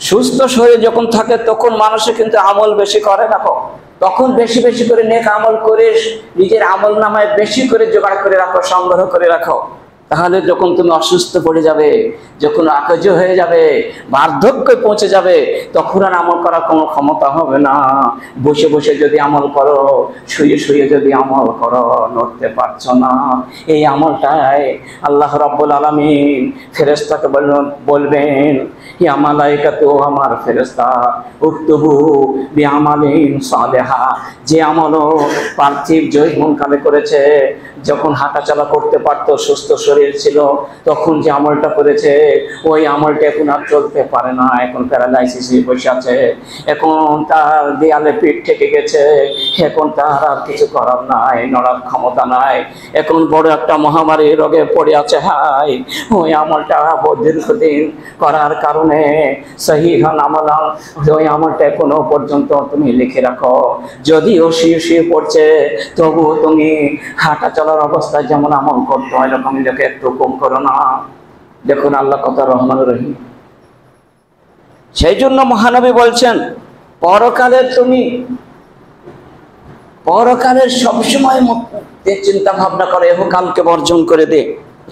সুস্থ শরীর যখন থাকে তখন মানুষে কিন্তু আমল বেশি করে না, তখন বেশি বেশি করে নেক আমল করে নিজের আমল নামায় বেশি করে জোগাড় করে রাখো, সংগ্রহ করে রাখো। তাহলে যখন তুমি অসুস্থ পড়ে যাবে, যখন আকাজ হয়ে যাবে, বার্ধক্যে পৌঁছে যাবে, তখন আর আমল করার কোনো ক্ষমতা হবে না। বসে বসে যদি আমল করো, শুয়ে শুয়ে যদি আমল করো, নড়তে পারছো না। এই আমলটাই আল্লাহ রাব্বুল আলামিন ফেরেশতাকে বলবেন, ইয়া মালাইকাতু, আমার ফেরেশতা, উকতুবু বিআমালিন সালিহা, যে আমলও পার্থিব জৈবনকালে করেছে, যখন হাঁটাচলা করতে পারতো, সুস্থ শরীর ছিল, তখন যে আমলটা করেছে, ওই আমলটা এখন আর চলতে পারে না, এখন প্যারালাইসিসে বসে আছে, এখন তার দেয়ালে পিঠ থেকে গেছে, এখন তার আর কিছু করার নাই, নড়ার ক্ষমতা নাই, এখন বড় একটা মহামারী রোগে পড়ে আছে। হাই, ওই আমলটা দীর্ঘদিন করার কারণে সহিহান আমালান, ওই আমলটা এখনো পর্যন্ত তুমি লিখে রাখো। যদিও শুয়ে শুয়ে পড়ছে, তবুও তুমি হাঁটা চলার অবস্থায় যেমন আমল করতে হয়, এরকম লোকে একটু কম করো না। দেখুন আল্লাহ কত রহমান রহিম। সেই জন্য মহানবী বলছেন, পরকালের সবসময় চিন্তা ভাবনা করে, কালকে বর্জন করে দে,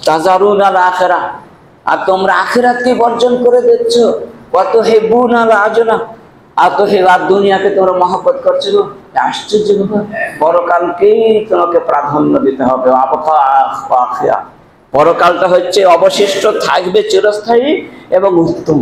তাজারুন আল আখিরা, আর তোমরা আখিরাতকে বর্জন করে দিচ্ছ। কত হেবুন আল আজনা, আর তো আর দুনিয়াকে তোমরা মহব্বত করছো। আশ্চর্য ব্যাপার, পরকালকেই তোমাকে প্রাধান্য দিতে হবে। পরকালটা হচ্ছে অবশিষ্ট, থাকবে চিরস্থায়ী এবং উত্তম।